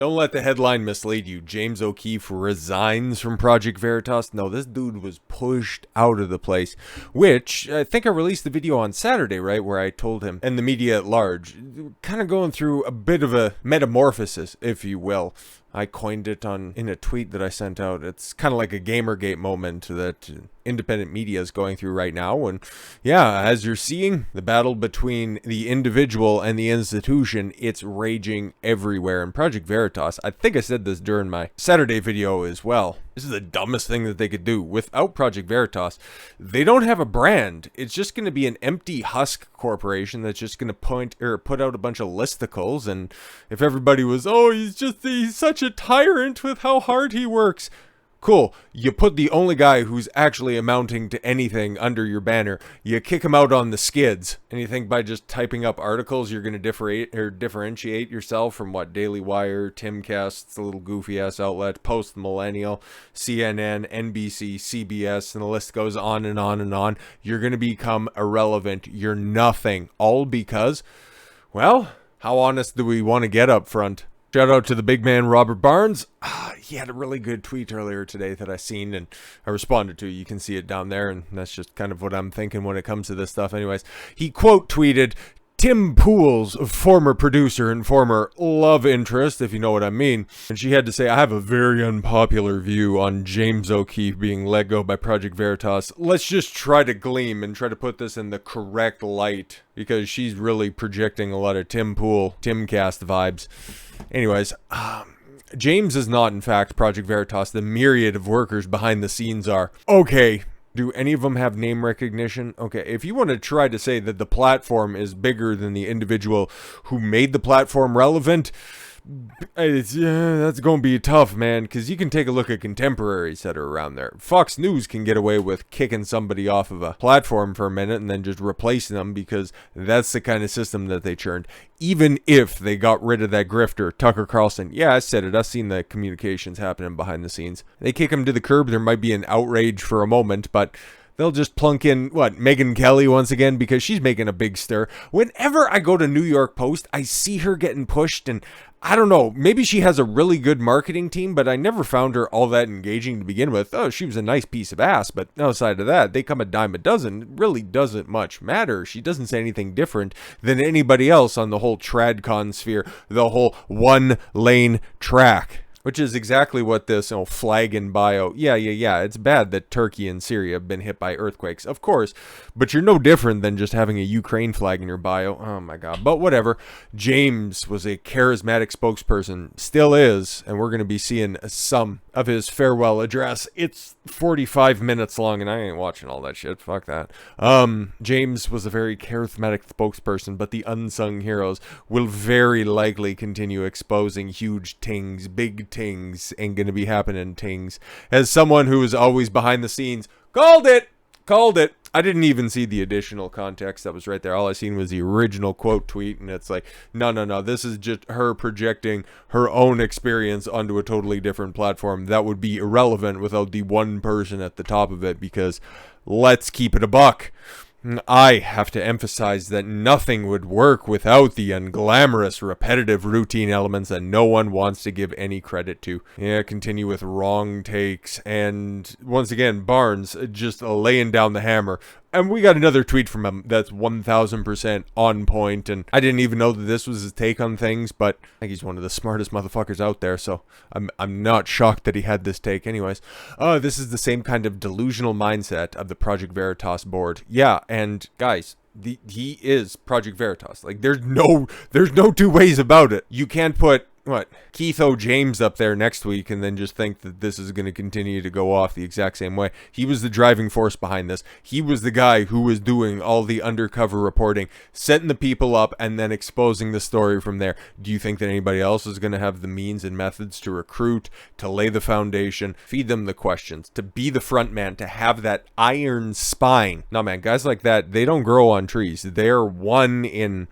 Don't let the headline mislead you. James Okeefe resigns from Project Veritas. No, this dude was pushed out of the place, which I think I released the video on Saturday, right, where I told him, and the media at large, kind of going through a bit of a metamorphosis, if you will. I coined it in a tweet that I sent out. It's kind of like a Gamergate moment that independent media is going through right now. And yeah, as you're seeing, the battle between the individual and the institution, it's raging everywhere. And Project Veritas, I think I said this during my Saturday video as well. This is the dumbest thing that they could do. Without Project Veritas, they don't have a brand. It's just going to be an empty husk corporation that's just going to put out a bunch of listicles. And if everybody was, oh, he's such a tyrant with how hard he works. Cool. You put the only guy who's actually amounting to anything under your banner. You kick him out on the skids. And you think by just typing up articles, you're going to differentiate yourself from what? Daily Wire, Timcast, the little goofy-ass outlet, Post Millennial, CNN, NBC, CBS, and the list goes on and on and on. You're going to become irrelevant. You're nothing. All because, well, how honest do we want to get up front? Shout out to the big man, Robert Barnes. He had a really good tweet earlier today that I seen and I responded to. You can see it down there, and that's just kind of what I'm thinking when it comes to this stuff. Anyways, he quote tweeted Tim Pool's former producer and former love interest, if you know what I mean. And she had to say, I have a very unpopular view on James Okeefe being let go by Project Veritas. Let's just try to gleam and try to put this in the correct light, because she's really projecting a lot of Tim Pool, Timcast vibes. Anyways, James is not, in fact, Project Veritas. The myriad of workers behind the scenes are. Okay. Do any of them have name recognition? Okay, if you want to try to say that the platform is bigger than the individual who made the platform relevant, that's going to be tough, man, because you can take a look at contemporaries that are around there. Fox News can get away with kicking somebody off of a platform for a minute and then just replacing them, because that's the kind of system that they churned. Even if they got rid of that grifter, Tucker Carlson, yeah, I said it, I've seen the communications happening behind the scenes. They kick him to the curb, there might be an outrage for a moment, but they'll just plunk in, Megyn Kelly once again, because she's making a big stir. Whenever I go to New York Post, I see her getting pushed, and I don't know, maybe she has a really good marketing team, but I never found her all that engaging to begin with. Oh, she was a nice piece of ass, but outside of that, they come a dime a dozen. It really doesn't much matter. She doesn't say anything different than anybody else on the whole TradCon sphere, the whole one-lane track. Which is exactly what this flag in bio. Yeah. It's bad that Turkey and Syria have been hit by earthquakes, of course. But you're no different than just having a Ukraine flag in your bio. Oh my God. But whatever. James was a charismatic spokesperson. Still is. And we're going to be seeing some of his farewell address. It's 45 minutes long and I ain't watching all that shit. Fuck that. James was a very charismatic spokesperson, but the unsung heroes will very likely continue exposing huge tings, big tings, ain't gonna be happening tings. As someone who is always behind the scenes, called it. I didn't even see the additional context that was right there. All I seen was the original quote tweet, and it's like, no, this is just her projecting her own experience onto a totally different platform that would be irrelevant without the one person at the top of it, because let's keep it a buck. I have to emphasize that nothing would work without the unglamorous, repetitive routine elements that no one wants to give any credit to. Yeah, continue with wrong takes. And once again, Barnes just laying down the hammer. And we got another tweet from him that's 1000% on point. And I didn't even know that this was his take on things, but I think he's one of the smartest motherfuckers out there. So I'm not shocked that he had this take. Anyways, this is the same kind of delusional mindset of the Project Veritas board. Yeah, and guys, he is Project Veritas. Like, there's no two ways about it. You can't put Keith O. James up there next week and then just think that this is going to continue to go off the exact same way. He was the driving force behind this. He was the guy who was doing all the undercover reporting, setting the people up, and then exposing the story from there. Do you think that anybody else is going to have the means and methods to recruit, to lay the foundation, feed them the questions, to be the front man, to have that iron spine? No, man, guys like that, they don't grow on trees. They're one in...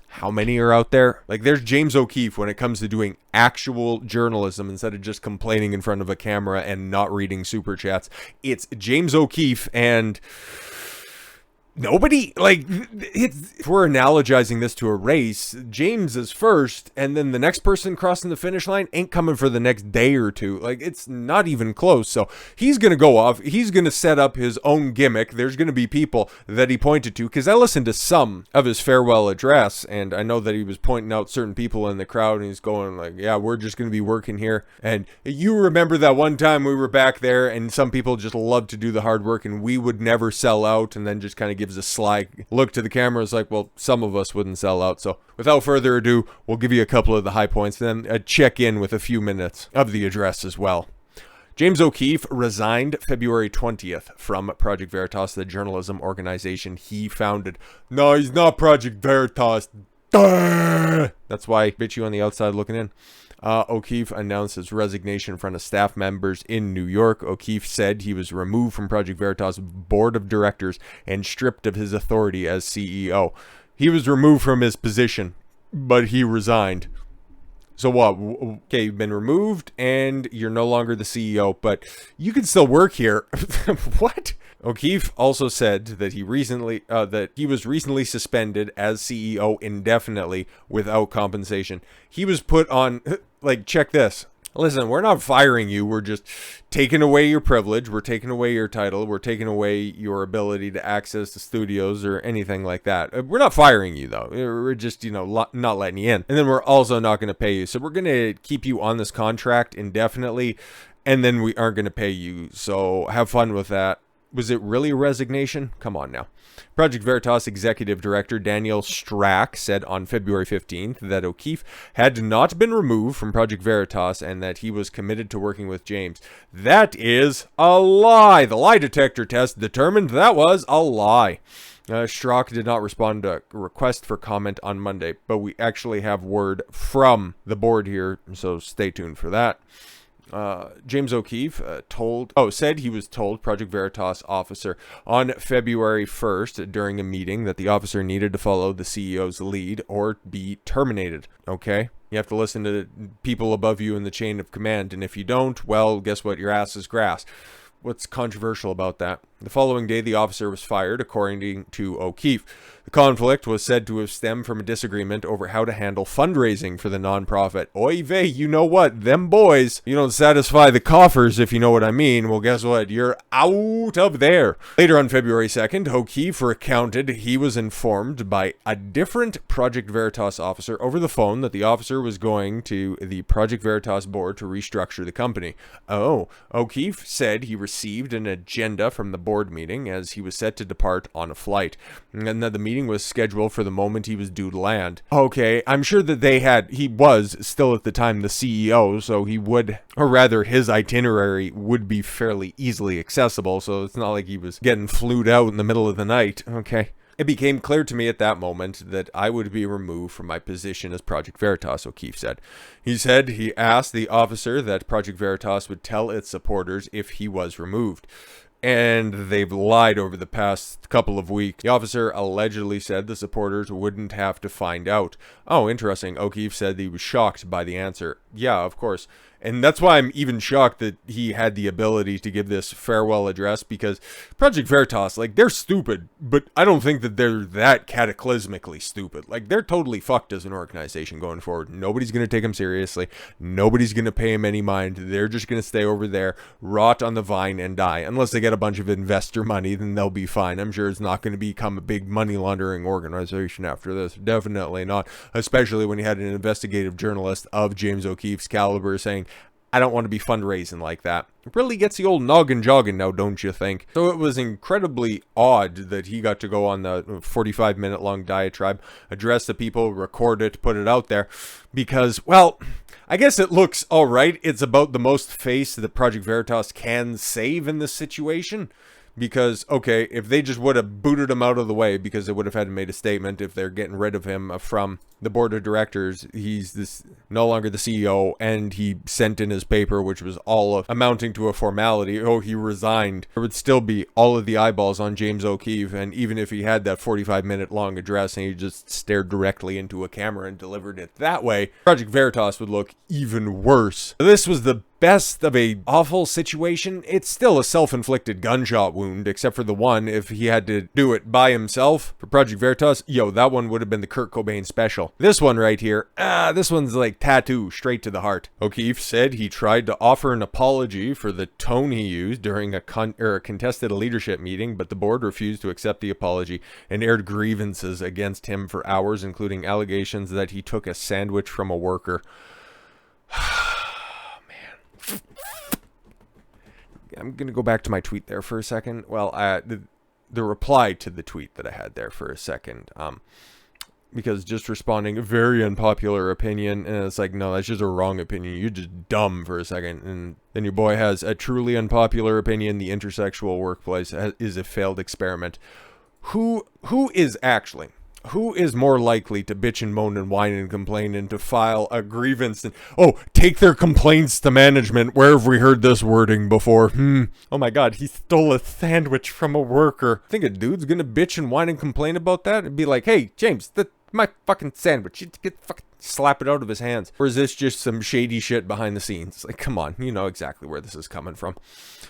How many are out there? Like, there's James Okeefe when it comes to doing actual journalism instead of just complaining in front of a camera and not reading super chats. It's James Okeefe and Nobody, like, if we're analogizing this to a race, James is first, and then the next person crossing the finish line ain't coming for the next day or two. Like, it's not even close. So he's going to go off. He's going to set up his own gimmick. There's going to be people that he pointed to, because I listened to some of his farewell address, and I know that he was pointing out certain people in the crowd, and he's going like, yeah, we're just going to be working here. And you remember that one time we were back there, and some people just love to do the hard work, and we would never sell out, and then just kind of gives a sly look to the camera. It's like, well, some of us wouldn't sell out. So without further ado, we'll give you a couple of the high points, then check in with a few minutes of the address as well. James Okeefe resigned February 20th from Project Veritas, the journalism organization he founded. No, he's not Project Veritas. Duh! That's why I bitch you on the outside looking in. Okeefe announced his resignation in front of staff members in New York. Okeefe said he was removed from Project Veritas' board of directors and stripped of his authority as CEO. He was removed from his position, but he resigned. So what? Okay, you've been removed and you're no longer the CEO, but you can still work here. What? Okeefe also said that he was recently suspended as CEO indefinitely without compensation. He was put on, like, check this. Listen, we're not firing you. We're just taking away your privilege. We're taking away your title. We're taking away your ability to access the studios or anything like that. We're not firing you, though. We're just, not letting you in. And then we're also not going to pay you. So we're going to keep you on this contract indefinitely, and then we aren't going to pay you. So have fun with that. Was it really a resignation? Come on now. Project Veritas Executive Director Daniel Strack said on February 15th that Okeefe had not been removed from Project Veritas and that he was committed to working with James. That is a lie. The lie detector test determined that was a lie. Strack did not respond to a request for comment on Monday, but we actually have word from the board here, so stay tuned for that. James Okeefe said he was told Project Veritas officer on February 1st during a meeting that the officer needed to follow the CEO's lead or be terminated. Okay? You have to listen to people above you in the chain of command, and if you don't, well, guess what? Your ass is grass. What's controversial about that? The following day, the officer was fired, according to Okeefe. The conflict was said to have stemmed from a disagreement over how to handle fundraising for the nonprofit. Oy vey, you know what? Them boys, you don't satisfy the coffers, if you know what I mean. Well, guess what? You're out of there. Later on February 2nd, Okeefe recounted he was informed by a different Project Veritas officer over the phone that the officer was going to the Project Veritas board to restructure the company. Oh, Okeefe said he received an agenda from the board meeting as he was set to depart on a flight, and that the meeting was scheduled for the moment he was due to land. Okay, I'm sure that he was still at the time the CEO, so he would, or rather his itinerary would be fairly easily accessible, so it's not like he was getting flued out in the middle of the night. Okay. It became clear to me at that moment that I would be removed from my position as Project Veritas, Okeefe said. He said he asked the officer that Project Veritas would tell its supporters if he was removed. And they've lied over the past couple of weeks. The officer allegedly said the supporters wouldn't have to find out. Oh, interesting. Okeefe said he was shocked by the answer. Yeah, of course. And that's why I'm even shocked that he had the ability to give this farewell address, because Project Veritas, like, they're stupid, but I don't think that they're that cataclysmically stupid. Like, they're totally fucked as an organization going forward. Nobody's going to take them seriously. Nobody's going to pay them any mind. They're just going to stay over there, rot on the vine, and die. Unless they get a bunch of investor money, then they'll be fine. I'm sure it's not going to become a big money laundering organization after this. Definitely not. Especially when you had an investigative journalist of James O'Keefe's caliber saying, I don't want to be fundraising like that. It really gets the old noggin jogging now, don't you think? So it was incredibly odd that he got to go on the 45-minute long diatribe, address the people, record it, put it out there, because, well, I guess it looks all right. It's about the most face that Project Veritas can save in this situation. Because, okay, if they just would have booted him out of the way, because they would have had to made a statement if they're getting rid of him from the board of directors, he's no longer the CEO, and he sent in his paper, which was all amounting to a formality. Oh, he resigned. There would still be all of the eyeballs on James Okeefe, and even if he had that 45-minute long address and he just stared directly into a camera and delivered it that way, Project Veritas would look even worse. This was the best of a awful situation, it's still a self-inflicted gunshot wound, except for the one, if he had to do it by himself for Project Veritas, yo, that one would have been the Kurt Cobain special. This one right here, this one's like tattoo straight to the heart. Okeefe said he tried to offer an apology for the tone he used during a contested leadership meeting, but the board refused to accept the apology and aired grievances against him for hours, including allegations that he took a sandwich from a worker. I'm going to go back to my tweet there for a second. Well, the reply to the tweet that I had there for a second. Because just responding, a very unpopular opinion, and it's like, no, that's just a wrong opinion. You're just dumb for a second. And then your boy has a truly unpopular opinion. The intersexual workplace is a failed experiment. Who is more likely to bitch and moan and whine and complain and to file a grievance and, take their complaints to management? Where have we heard this wording before? Oh my god, he stole a sandwich from a worker. Think a dude's gonna bitch and whine and complain about that and be like, hey, James, my fucking sandwich. You get fucking slap it out of his hands. Or is this just some shady shit behind the scenes? Like, come on, you know exactly where this is coming from.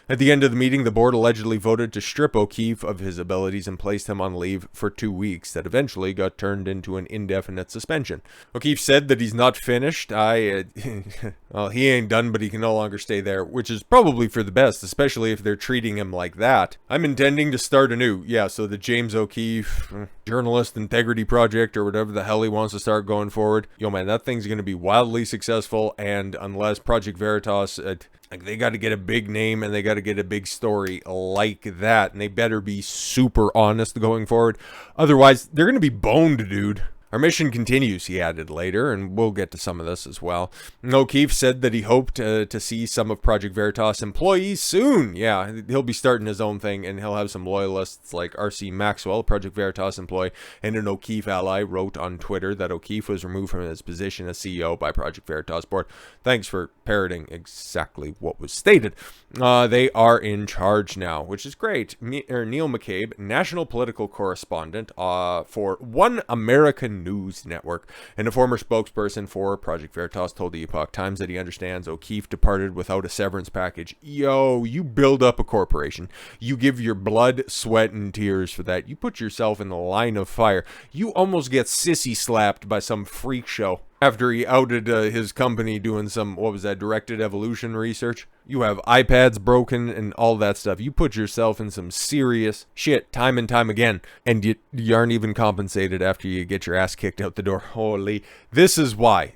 At the end of the meeting, the board allegedly voted to strip Okeefe of his abilities and placed him on leave for 2 weeks that eventually got turned into an indefinite suspension. Okeefe said that he's not finished. Well, he ain't done, but he can no longer stay there, which is probably for the best, especially if they're treating him like that. I'm intending to start anew. Yeah, so the James Okeefe Journalist Integrity Project or whatever the hell he wants to start going forward. Yo, man, that thing's going to be wildly successful, and unless Project Veritas... like, they got to get a big name and they got to get a big story like that. And they better be super honest going forward. Otherwise, they're going to be boned, dude. Our mission continues, he added later, and we'll get to some of this as well. Okeefe said that he hoped to see some of Project Veritas employees soon. Yeah, he'll be starting his own thing, and he'll have some loyalists like R.C. Maxwell, a Project Veritas employee, and an Okeefe ally, wrote on Twitter that Okeefe was removed from his position as CEO by Project Veritas board. Thanks for parroting exactly what was stated. They are in charge now, which is great. Neil McCabe, national political correspondent for One American News Network and a former spokesperson for Project Veritas, told the Epoch Times that he understands Okeefe departed without a severance package. Yo, you build up a corporation. You give your blood, sweat, and tears for that. You put yourself in the line of fire. You almost get sissy slapped by some freak show after he outed his company doing some, what was that, directed evolution research. You have iPads broken and all that stuff. You put yourself in some serious shit time and time again, and you aren't even compensated after you get your ass kicked out the door. Holy. This is why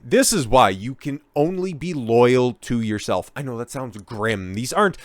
you can only be loyal to yourself. I know that sounds grim. These aren't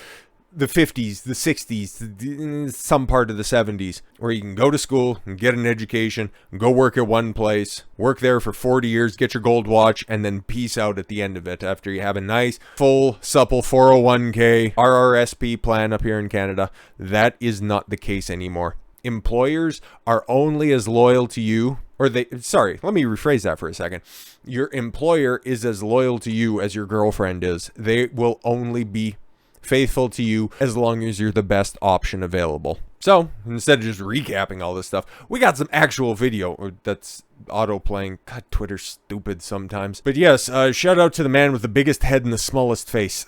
the 50s, the 60s, some part of the 70s, where you can go to school and get an education, go work at one place, work there for 40 years, get your gold watch, and then peace out at the end of it after you have a nice, full, supple 401k, RRSP plan up here in Canada. That is not the case anymore. Employers are only as loyal to you, let me rephrase that for a second. Your employer is as loyal to you as your girlfriend is. They will only be faithful to you as long as you're the best option available. So instead of just recapping all this stuff, we got some actual video that's auto-playing. God, Twitter's stupid sometimes. But yes, shout out to the man with the biggest head and the smallest face.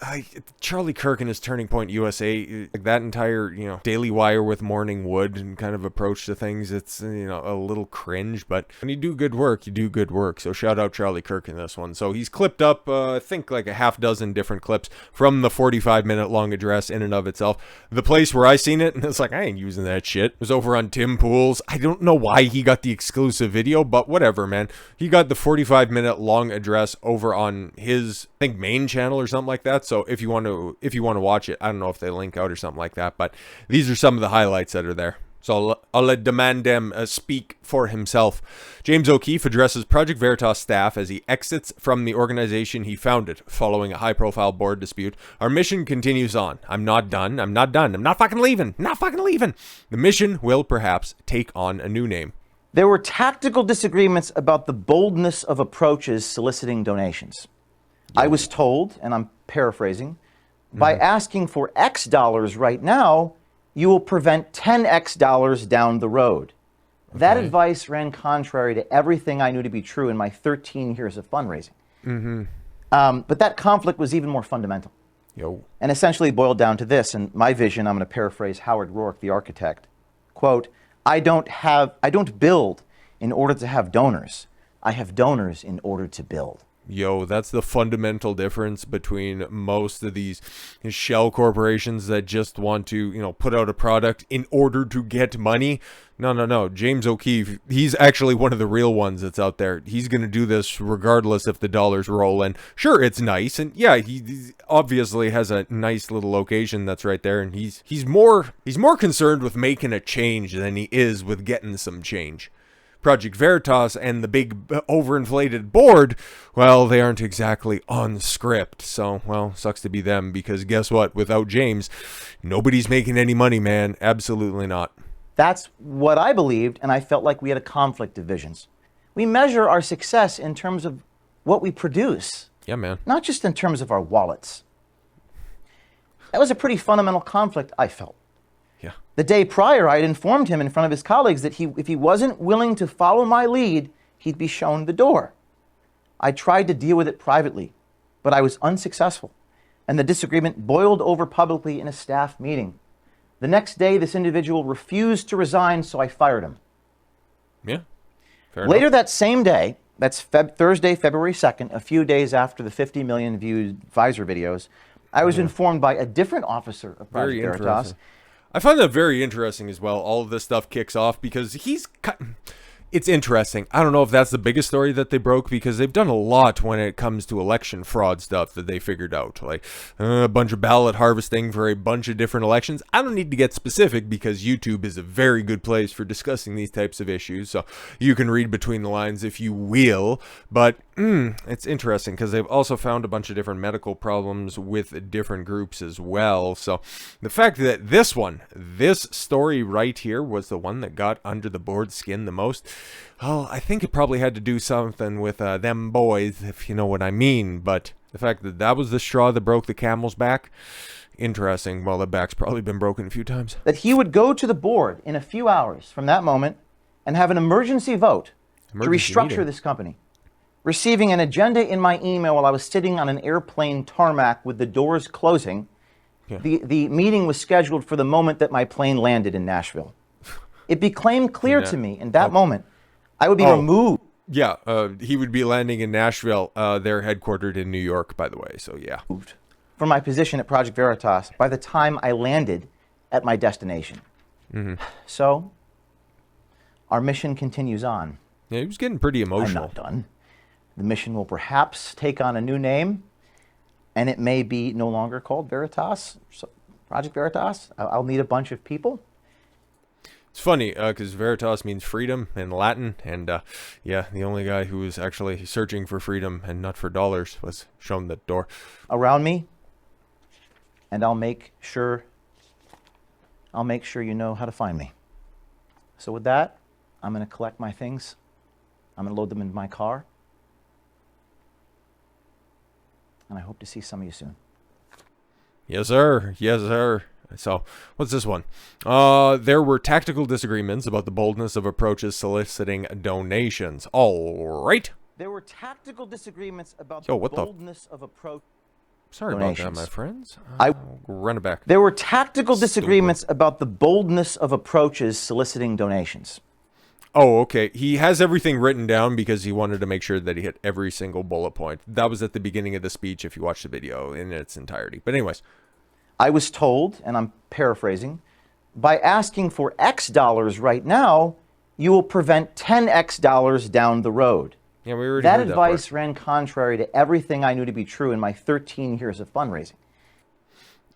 Charlie Kirk and his Turning Point USA, like that entire, Daily Wire with Morning Wood and kind of approach to things, it's, a little cringe, but when you do good work, you do good work. So shout out Charlie Kirk in this one. So he's clipped up, I think like a half dozen different clips from the 45-minute long address in and of itself. The place where I seen it, and it's like, I ain't using that shit. It was over on Tim Pool's. I don't know why he got the exclusive video, but whatever, man. He got the 45-minute long address over on his, I think, main channel or something like that. So if you want to watch it, I don't know if they link out or something like that, but these are some of the highlights that are there. So I'll let the man dem speak for himself. James Okeefe addresses Project Veritas staff as he exits from the organization he founded following a high-profile board dispute. Our mission continues on. I'm not done. I'm not fucking leaving. The mission will perhaps take on a new name. There were tactical disagreements about the boldness of approaches soliciting donations. Yeah. I was told, and I'm paraphrasing, by asking for X dollars right now, you will prevent 10X dollars down the road. Okay. That advice ran contrary to everything I knew to be true in my 13 years of fundraising. But that conflict was even more fundamental. Yo. And essentially boiled down to this, and my vision, I'm going to paraphrase Howard Rourke, the architect. Quote, I don't build in order to have donors. I have donors in order to build. Yo, that's the fundamental difference between most of these shell corporations that just want to, put out a product in order to get money. No. James Okeefe, he's actually one of the real ones that's out there. He's going to do this regardless if the dollars roll. And sure, it's nice. And yeah, he obviously has a nice little location that's right there. And he's more concerned with making a change than he is with getting some change. Project Veritas and the big overinflated board, well, they aren't exactly on script. So, well, sucks to be them, because guess what? Without James, nobody's making any money, man. Absolutely not. That's what I believed, and I felt like we had a conflict of visions. We measure our success in terms of what we produce. Yeah, man. Not just in terms of our wallets. That was a pretty fundamental conflict, I felt. Yeah. The day prior, I had informed him in front of his colleagues that if he wasn't willing to follow my lead, he'd be shown the door. I tried to deal with it privately, but I was unsuccessful, and the disagreement boiled over publicly in a staff meeting. The next day, this individual refused to resign, so I fired him. Yeah. Fair Later enough. that same day, that's Thursday, February 2nd, a few days after the 50 million viewed Pfizer videos, I was informed by a different officer of Project Veritas. I find that very interesting as well. All of this stuff kicks off because it's interesting. I don't know if that's the biggest story that they broke, because they've done a lot when it comes to election fraud stuff that they figured out. Like a bunch of ballot harvesting for a bunch of different elections. I don't need to get specific because YouTube is a very good place for discussing these types of issues. So you can read between the lines if you will. But it's interesting because they've also found a bunch of different medical problems with different groups as well. So the fact that this story right here was the one that got under the board's skin the most, well, I think it probably had to do something with them boys, if you know what I mean. But the fact that that was the straw that broke the camel's back, interesting. Well, the back's probably been broken a few times. That he would go to the board in a few hours from that moment and have an emergency vote to restructure this company. Receiving an agenda in my email while I was sitting on an airplane tarmac with the doors closing. Yeah. The meeting was scheduled for the moment that my plane landed in Nashville. It became clear to me in that moment I would be removed. Yeah, he would be landing in Nashville. They're headquartered in New York, by the way, so yeah. From my position at Project Veritas by the time I landed at my destination. So, our mission continues on. Yeah, he was getting pretty emotional. I'm not done. The mission will perhaps take on a new name, and it may be no longer called Veritas, Project Veritas. I'll need a bunch of people. It's funny, because Veritas means freedom in Latin, and yeah, the only guy who was actually searching for freedom and not for dollars was shown the door. Around me, and I'll make sure you know how to find me. So with that, I'm going to collect my things. I'm going to load them into my car. And I hope to see some of you soon. Yes, sir. Yes, sir. So, what's this one? There were tactical disagreements about the boldness of approaches soliciting donations. All right. There were tactical disagreements about the boldness of approach. Sorry donations. about that, my friends. I'll run it back. There were tactical disagreements about the boldness of approaches soliciting donations. Oh, okay. He has everything written down because he wanted to make sure that he hit every single bullet point. That was at the beginning of the speech if you watch the video in its entirety. But anyways. I was told, and I'm paraphrasing, by asking for X dollars right now, you will prevent 10X dollars down the road. Yeah, we already That heard advice that ran contrary to everything I knew to be true in my 13 years of fundraising.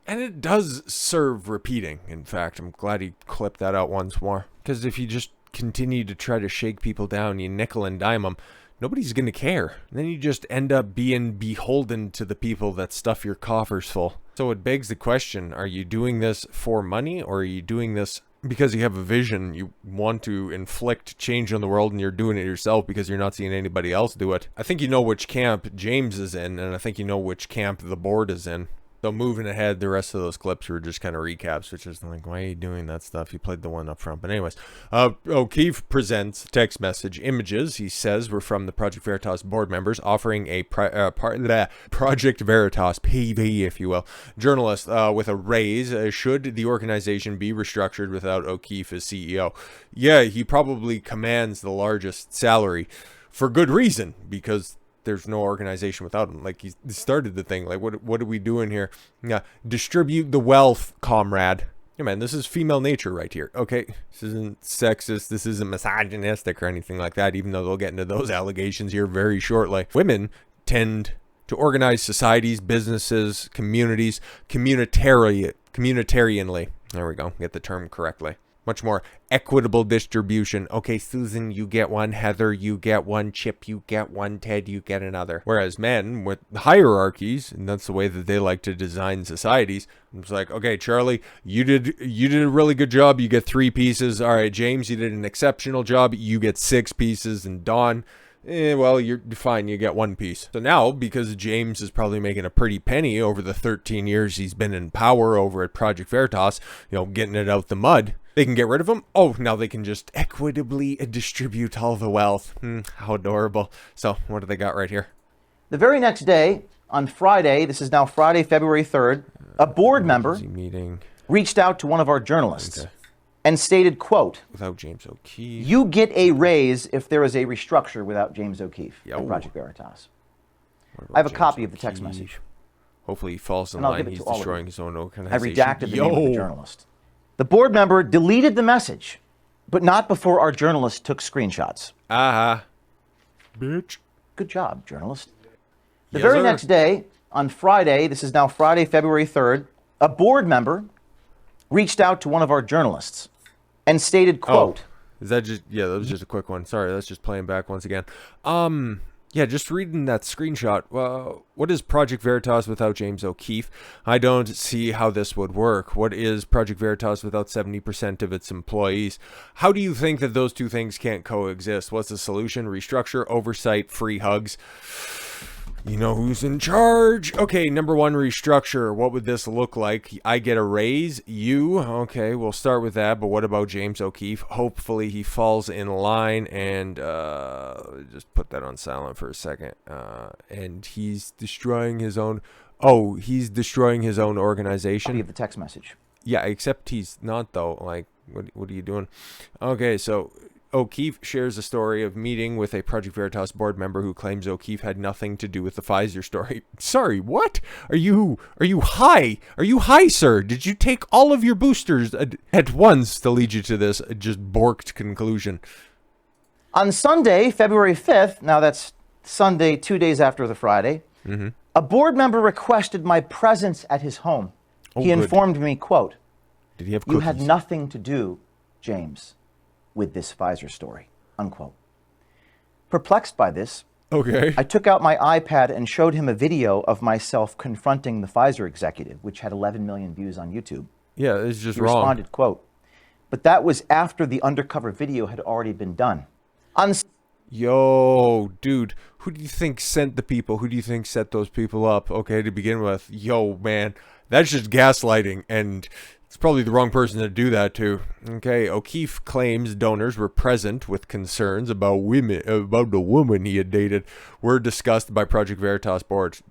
And it does serve repeating. In fact, I'm glad he clipped that out once more. Because if you just continue to try to shake people down, you nickel and dime them, nobody's going to care. Then you just end up being beholden to the people that stuff your coffers full. So it begs the question, are you doing this for money, or are you doing this because you have a vision, you want to inflict change on the world, and you're doing it yourself because you're not seeing anybody else do it? I think you know which camp James is in, and I think you know which camp the board is in. So moving ahead, the rest of those clips were just kind of recaps, which is like, why are you doing that stuff? You played the one up front. But anyways, Okeefe presents text message images, he says, were from the Project Veritas board members offering a Project Veritas PV, if you will, journalist with a raise should the organization be restructured without Okeefe as CEO. Yeah, he probably commands the largest salary for good reason, because there's no organization without him. Like, he started the thing. Like, what are we doing here? Yeah, distribute the wealth, comrade. Yeah, man, this is female nature right here. Okay, this isn't sexist. This isn't misogynistic or anything like that, even though they'll get into those allegations here very shortly. Women tend to organize societies, businesses, communities, communitarianly. There we go. Get the term correctly. Much more equitable distribution. Okay, Susan, you get one. Heather, you get one. Chip, you get one. Ted, you get another. Whereas men with hierarchies, and that's the way that they like to design societies, it's like, okay, Charlie, you did a really good job. You get 3 pieces. All right, James, you did an exceptional job. You get 6 pieces. And Don, well, you're fine. You get 1 piece. So now, because James is probably making a pretty penny over the 13 years he's been in power over at Project Veritas, getting it out the mud, they can get rid of him. Oh, now they can just equitably distribute all the wealth. How adorable. So what do they got right here? The very next day, on Friday, this is now Friday, February 3rd, a board member reached out to one of our journalists and stated, quote, without James Okeefe, you get a raise if there is a restructure without James O'Keefe at Project Veritas. I have a copy of the text message. Hopefully he falls in line. He's destroying his own organization. I redacted the name of the journalist. The board member deleted the message, but not before our journalist took screenshots. Bitch. Good job, journalist. The very next day, on Friday, this is now Friday, February 3rd, a board member reached out to one of our journalists and stated, quote, is that just, that was just a quick one. Sorry, that's just playing back once again. Yeah, just reading that screenshot. What is Project Veritas without James Okeefe? I don't see how this would work. What is Project Veritas without 70% of its employees? How do you think that those two things can't coexist? What's the solution? Restructure, oversight, free hugs. You know who's in charge. Okay, number 1, restructure. What would this look like? I get a raise. You? Okay, we'll start with that. But what about James Okeefe? Hopefully he falls in line, and just put that on silent for a second. And he's destroying his own... Oh, he's destroying his own organization. Copy of the text message. Yeah, except he's not, though. Like, what are you doing? Okay, so... Okeefe shares a story of meeting with a Project Veritas board member who claims Okeefe had nothing to do with the Pfizer story. Sorry, what? Are you high? Are you high, sir? Did you take all of your boosters at once to lead you to this just borked conclusion? On Sunday, February 5th, now that's Sunday 2 days after the Friday, a board member requested my presence at his home. He informed me, quote, did he have cookies? You had nothing to do, James, with this Pfizer story, unquote. Perplexed by this, I took out my iPad and showed him a video of myself confronting the Pfizer executive, which had 11 million views on YouTube. Yeah, it's just he wrong. He responded, quote, but that was after the undercover video had already been done. Yo, dude, who do you think sent the people? Who do you think set those people up? Okay, to begin with, yo, man, that's just gaslighting, and it's probably the wrong person to do that to. Okay, Okeefe claims donors were present with concerns about the woman he had dated were discussed by Project Veritas boards.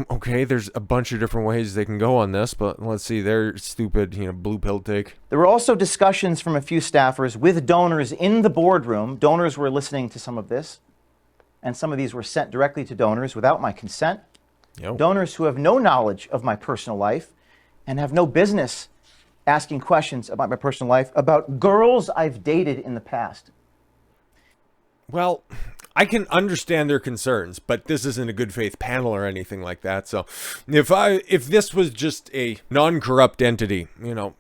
Okay, there's a bunch of different ways they can go on this, but let's see, they're stupid, blue pill take. There were also discussions from a few staffers with donors in the boardroom. Donors were listening to some of this, and some of these were sent directly to donors without my consent. Donors who have no knowledge of my personal life and have no business asking questions about my personal life, about girls I've dated in the past. Well, I can understand their concerns, but this isn't a good faith panel or anything like that. So if this was just a non-corrupt entity,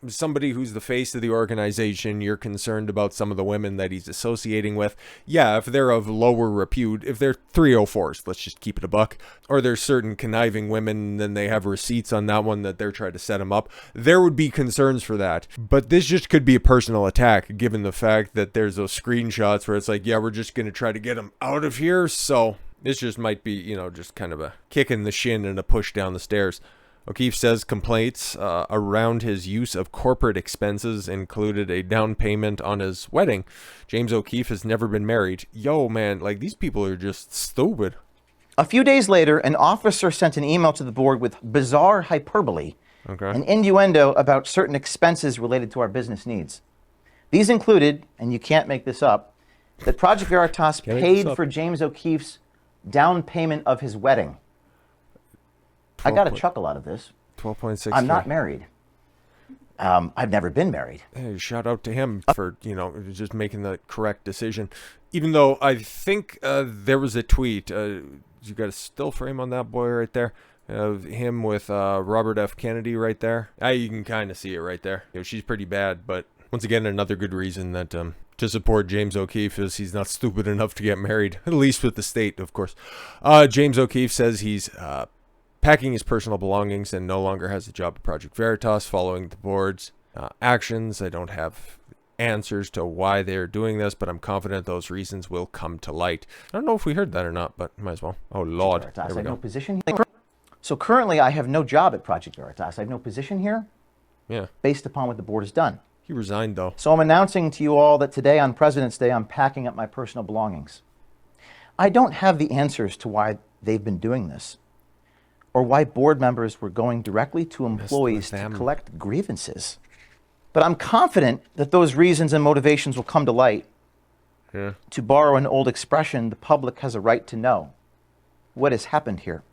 somebody who's the face of the organization, you're concerned about some of the women that he's associating with. Yeah, if they're of lower repute, if they're 304s, let's just keep it a buck, or there's certain conniving women, then they have receipts on that one that they're trying to set him up, there would be concerns for that. But this just could be a personal attack, given the fact that there's those screenshots where it's like, yeah, we're just going to try to get him out of here. So This just might be, just kind of a kick in the shin and a push down the stairs. Okeefe says complaints around his use of corporate expenses included a down payment on his wedding. James Okeefe has never been married. Yo, man, like, these people are just stupid. A few days later, an officer sent an email to the board with bizarre hyperbole and innuendo about certain expenses related to our business needs. These included, and you can't make this up, that Project Veritas paid for James O'Keefe's down payment of his wedding. I got a chuckle out of this. 12.6. I'm not married. I've never been married. Hey, shout out to him for, just making the correct decision. Even though I think there was a tweet, you got a still frame on that boy right there, of him with Robert F. Kennedy right there. You can kind of see it right there. She's pretty bad, but once again, another good reason that to support James Okeefe is he's not stupid enough to get married, at least with the state, of course. James Okeefe says he's packing his personal belongings and no longer has a job at Project Veritas following the board's actions. I don't have answers to why they're doing this, but I'm confident those reasons will come to light. I don't know if we heard that or not, but might as well. Oh, Lord. Veritas, I have no position here. So currently I have no job at Project Veritas. I have no position here. Yeah. Based upon what the board has done. He resigned, though. So I'm announcing to you all that today on President's Day, I'm packing up my personal belongings. I don't have the answers to why they've been doing this, or why board members were going directly to employees to collect grievances. But I'm confident that those reasons and motivations will come to light. Yeah. To borrow an old expression, the public has a right to know what has happened here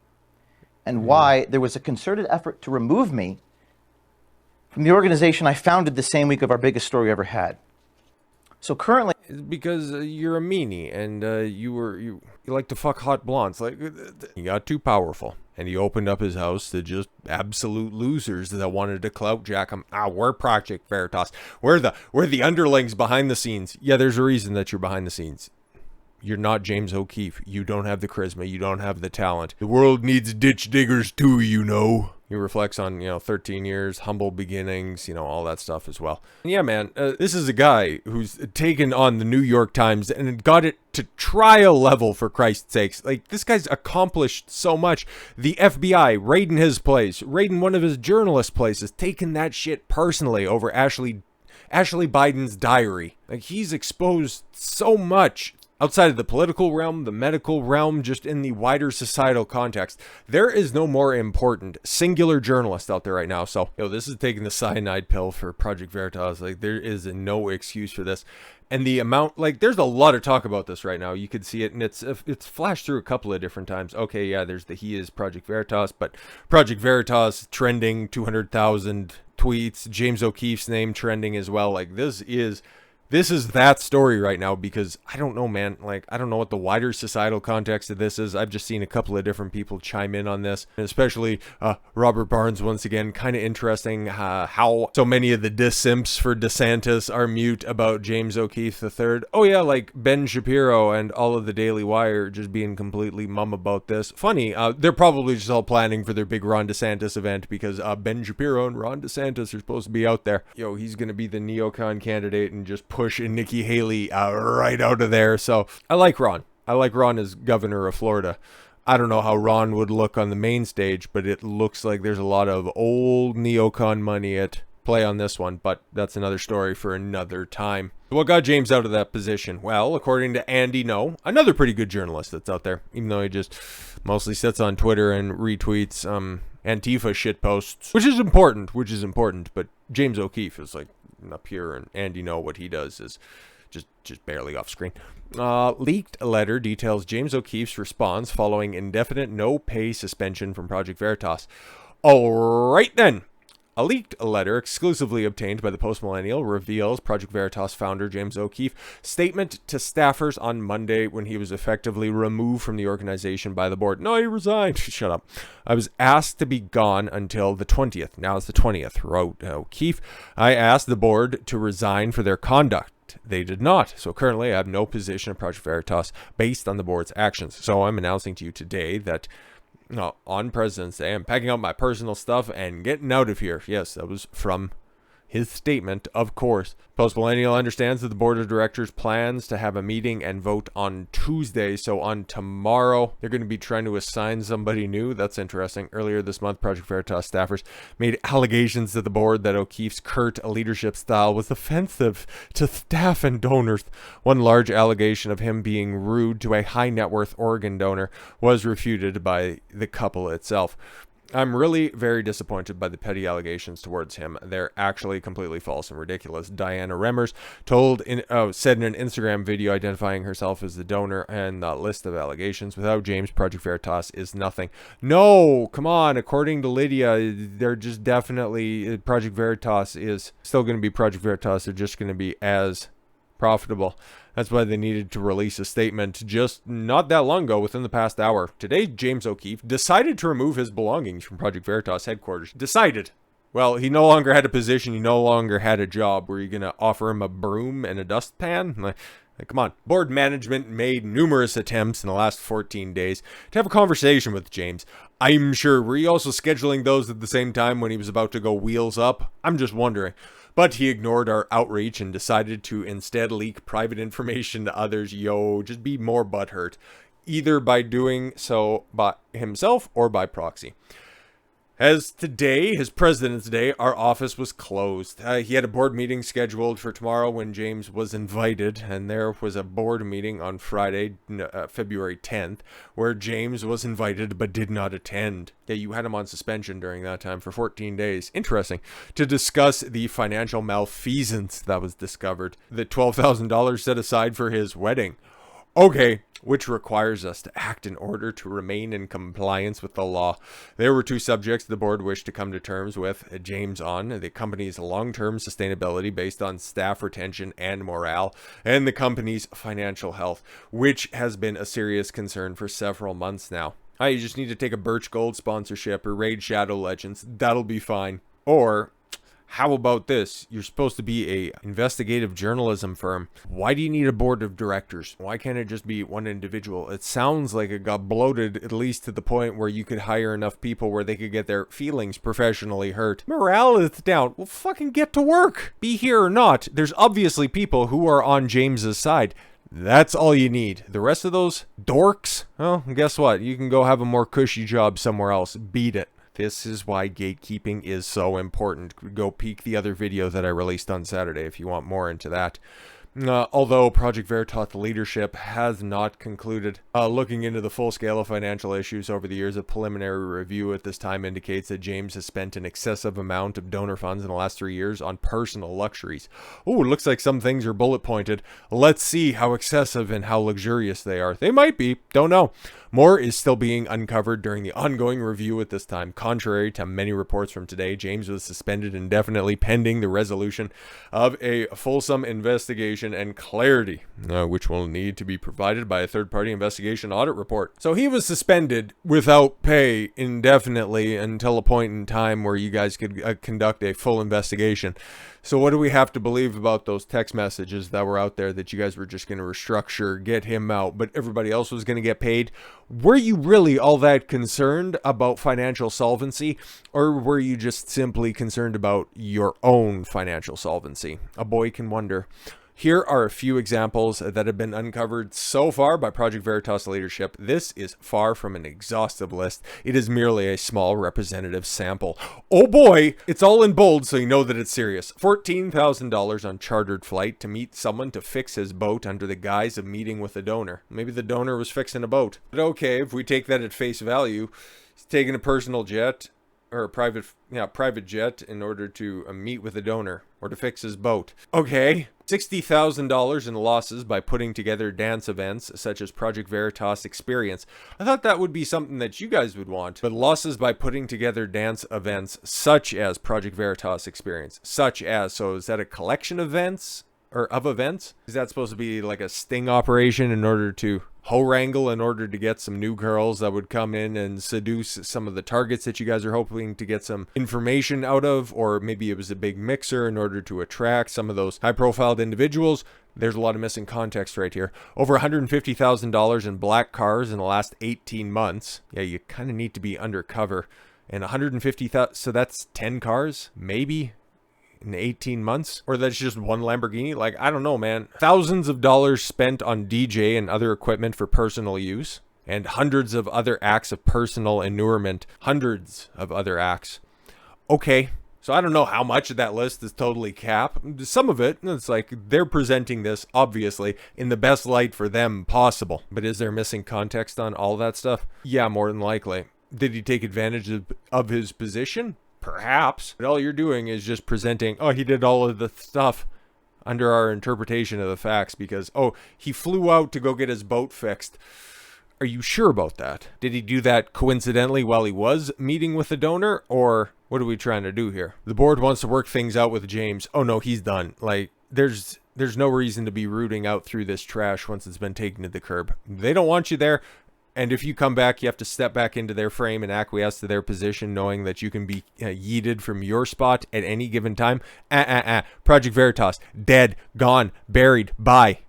and why there was a concerted effort to remove me from the organization I founded the same week of our biggest story we ever had. So currently... Because you're a meanie, and you like to fuck hot blondes. Like, you got too powerful, and he opened up his house to just absolute losers that wanted to clout jack him. We're Project Veritas. We're the underlings behind the scenes. Yeah, there's a reason that you're behind the scenes. You're not James Okeefe. You don't have the charisma. You don't have the talent. The world needs ditch diggers too, He reflects on, 13 years, humble beginnings, all that stuff as well. And yeah, man, this is a guy who's taken on the New York Times and got it to trial level, for Christ's sakes. Like, this guy's accomplished so much. The FBI raiding his place, raiding one of his journalist places, taking that shit personally over Ashley Biden's diary. Like, he's exposed so much outside of the political realm, the medical realm, just in the wider societal context. There is no more important singular journalist out there right now. So, this is taking the cyanide pill for Project Veritas. Like, there is no excuse for this. And the amount, there's a lot of talk about this right now. You could see it, and it's flashed through a couple of different times. Okay, yeah, there's the he is Project Veritas, but Project Veritas trending 200,000 tweets, James O'Keefe's name trending as well. Like, this is that story right now, because I don't know, man. Like, I don't know what the wider societal context of this is. I've just seen a couple of different people chime in on this, and especially Robert Barnes, once again. Kind of interesting how so many of the dissimps for DeSantis are mute about James Okeefe III. Oh yeah, like Ben Shapiro and all of the Daily Wire just being completely mum about this. Funny, they're probably just all planning for their big Ron DeSantis event, because Ben Shapiro and Ron DeSantis are supposed to be out there. He's going to be the neocon candidate and just push Nikki Haley right out of there. So I like Ron. I like Ron as governor of Florida. I don't know how Ron would look on the main stage, but it looks like there's a lot of old neocon money at play on this one, but that's another story for another time. What got James out of that position? Well, according to Andy No, another pretty good journalist that's out there, even though he just mostly sits on Twitter and retweets Antifa shit posts, which is important, but James Okeefe is up here, and Andy No, what he does is just barely off screen. Leaked letter details James O'Keefe's response following indefinite no-pay suspension from Project Veritas. All right then. A leaked letter exclusively obtained by the Post-Millennial reveals Project Veritas founder James Okeefe's statement to staffers on Monday when he was effectively removed from the organization by the board. No, he resigned. Shut up. I was asked to be gone until the 20th. Now it's the 20th, wrote Okeefe. I asked the board to resign for their conduct. They did not. So currently I have no position at Project Veritas based on the board's actions. So I'm announcing to you today that on President's Day, I'm packing up my personal stuff and getting out of here. Yes, that was from his statement, of course. Postmillennial understands that the board of directors plans to have a meeting and vote on Tuesday. So on tomorrow, they're going to be trying to assign somebody new. That's interesting. Earlier this month, Project Veritas staffers made allegations to the board that Okeefe's curt leadership style was offensive to staff and donors. One large allegation of him being rude to a high net worth organ donor was refuted by the couple itself. I'm really very disappointed by the petty allegations towards him. They're actually completely false and ridiculous. Diana Remmers said in an Instagram video identifying herself as the donor, and the list of allegations without James, Project Veritas is nothing. No, come on. According to Lydia, they're just definitely, Project Veritas is still going to be Project Veritas. They're just going to be as profitable. That's why they needed to release a statement just not that long ago, within the past hour. Today, James Okeefe decided to remove his belongings from Project Veritas headquarters. Decided. Well, he no longer had a position. He no longer had a job. Were you going to offer him a broom and a dustpan? Like, come on. Board management made numerous attempts in the last 14 days to have a conversation with James. I'm sure. Were you also scheduling those at the same time when he was about to go wheels up? I'm just wondering. But he ignored our outreach and decided to instead leak private information to others. Just be more butthurt. Either by doing so by himself or by proxy. As today, his President's Day, our office was closed. He had a board meeting scheduled for tomorrow when James was invited, and there was a board meeting on Friday, February 10th, where James was invited but did not attend. Yeah, you had him on suspension during that time for 14 days. Interesting. To discuss the financial malfeasance that was discovered. The $12,000 set aside for his wedding. Okay, which requires us to act in order to remain in compliance with the law. There were two subjects the board wished to come to terms with James on: the company's long-term sustainability based on staff retention and morale, and the company's financial health, which has been a serious concern for several months now. You just need to take a Birch Gold sponsorship or raid Shadow Legends. That'll be fine. Or how about this? You're supposed to be a investigative journalism firm. Why do you need a board of directors? Why can't it just be one individual? It sounds like it got bloated, at least to the point where you could hire enough people where they could get their feelings professionally hurt. Morale is down. Well, fucking get to work. Be here or not, there's obviously people who are on James's side. That's all you need. The rest of those dorks, well, guess what? You can go have a more cushy job somewhere else. Beat it. This is why gatekeeping is so important. Go peek the other video that I released on Saturday if you want more into that. Although Project Veritas leadership has not concluded looking into the full scale of financial issues over the years, a preliminary review at this time indicates that James has spent an excessive amount of donor funds in the last 3 years on personal luxuries. Ooh, looks like some things are bullet pointed. Let's see how excessive and how luxurious they are. They might be, don't know. More is still being uncovered during the ongoing review at this time. Contrary to many reports from today, James was suspended indefinitely pending the resolution of a fulsome investigation and clarity, which will need to be provided by a third-party investigation audit report. So he was suspended without pay indefinitely until a point in time where you guys could conduct a full investigation. So what do we have to believe about those text messages that were out there that you guys were just going to restructure, get him out, but everybody else was going to get paid? Were you really all that concerned about financial solvency, or were you just simply concerned about your own financial solvency? A boy can wonder. Here are a few examples that have been uncovered so far by Project Veritas leadership. This is far from an exhaustive list. It is merely a small representative sample. Oh boy, it's all in bold so you know that it's serious. $14,000 on chartered flight to meet someone to fix his boat under the guise of meeting with a donor. Maybe the donor was fixing a boat. But okay, if we take that at face value, he's taking a personal jet or a private jet in order to meet with a donor or to fix his boat. Okay. $60,000 in losses by putting together dance events such as Project Veritas Experience. I thought that would be something that you guys would want, but losses by putting together dance events such as Project Veritas Experience. So is that a collection of events? Or of events? Is that supposed to be like a sting operation in order to wrangle in order to get some new girls that would come in and seduce some of the targets that you guys are hoping to get some information out of? Or maybe it was a big mixer in order to attract some of those high-profile individuals. There's a lot of missing context right here. Over $150,000 in black cars in the last 18 months. Yeah, you kind of need to be undercover. And $150,000, so that's 10 cars, maybe? in 18 months? Or that's just one Lamborghini? Like, I don't know, man. Thousands of dollars spent on DJ and other equipment for personal use, and hundreds of other acts of personal inurement. Hundreds of other acts. Okay. So I don't know how much of that list is totally cap. Some of it, it's like they're presenting this, obviously, in the best light for them possible. But is there missing context on all that stuff? Yeah, more than likely. Did he take advantage of his position? Perhaps. But all you're doing is just presenting, oh, he did all of the stuff under our interpretation of the facts because, oh, he flew out to go get his boat fixed. Are you sure about that? Did he do that coincidentally while he was meeting with the donor? Or what are we trying to do here? The board wants to work things out with James. Oh no, he's done. Like, there's no reason to be rooting out through this trash once it's been taken to the curb. They don't want you there. And if you come back, you have to step back into their frame and acquiesce to their position, knowing that you can be yeeted from your spot at any given time. Project Veritas, dead, gone, buried, bye.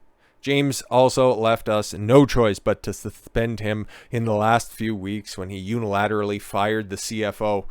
James also left us no choice but to suspend him in the last few weeks when he unilaterally fired the CFO,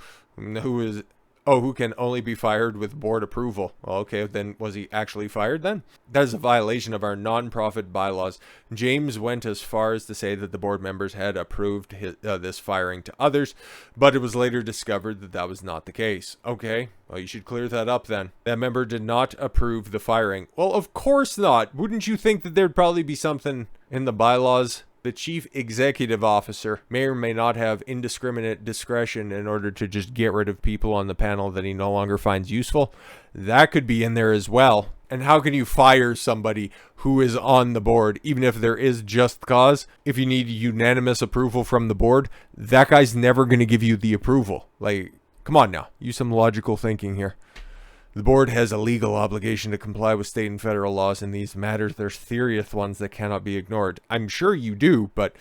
who can only be fired with board approval. Well, okay, then was he actually fired then? That is a violation of our non-profit bylaws. James went as far as to say that the board members had approved this firing to others, but it was later discovered that that was not the case. Okay, well, you should clear that up then. That member did not approve the firing. Well, of course not. Wouldn't you think that there'd probably be something in the bylaws? The chief executive officer may or may not have indiscriminate discretion in order to just get rid of people on the panel that he no longer finds useful. That could be in there as well. And how can you fire somebody who is on the board, even if there is just cause? If you need unanimous approval from the board, that guy's never going to give you the approval. Like, come on now. Use some logical thinking here. The board has a legal obligation to comply with state and federal laws in these matters. There's serious ones that cannot be ignored. I'm sure you do, but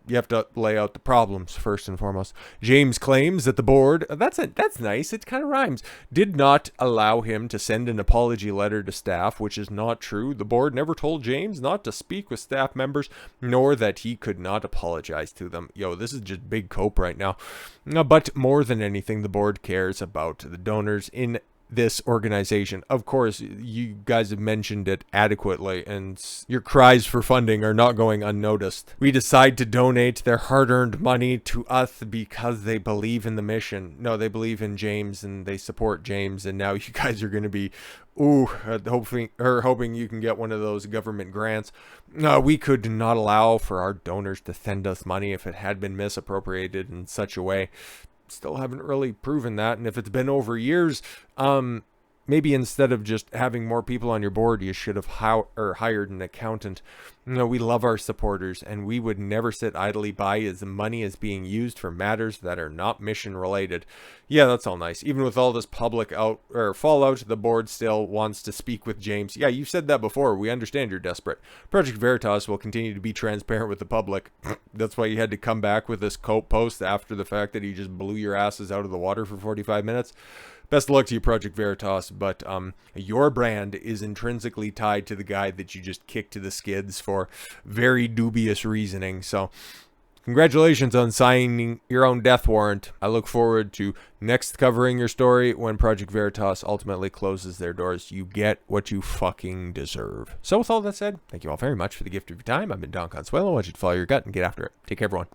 you have to lay out the problems first and foremost. James claims that the board, that's nice, it kind of rhymes, did not allow him to send an apology letter to staff, which is not true. The board never told James not to speak with staff members, nor that he could not apologize to them. Yo, this is just big cope right now. But more than anything, the board cares about the donors in this organization. Of course, you guys have mentioned it adequately, and your cries for funding are not going unnoticed. We decide to donate their hard-earned money to us because they believe in the mission. No, they believe in James and they support James, and now you guys are going to be hoping you can get one of those government grants. No, we could not allow for our donors to send us money if it had been misappropriated in such a way. Still haven't really proven that, and if it's been over years, maybe instead of just having more people on your board, you should have hired an accountant. We love our supporters, and we would never sit idly by as the money is being used for matters that are not mission related. Yeah, that's all nice. Even with all this public fallout, the board still wants to speak with James. Yeah, you said that before. We understand you're desperate. Project Veritas will continue to be transparent with the public. That's why you had to come back with this cope post after the fact that he just blew your asses out of the water for 45 minutes. Best of luck to you, Project Veritas, but your brand is intrinsically tied to the guy that you just kicked to the skids for very dubious reasoning. So congratulations on signing your own death warrant. I look forward to next covering your story when Project Veritas ultimately closes their doors. You get what you fucking deserve. So with all that said, thank you all very much for the gift of your time. I've been Don Consuelo. I want you to follow your gut and get after it. Take care, everyone.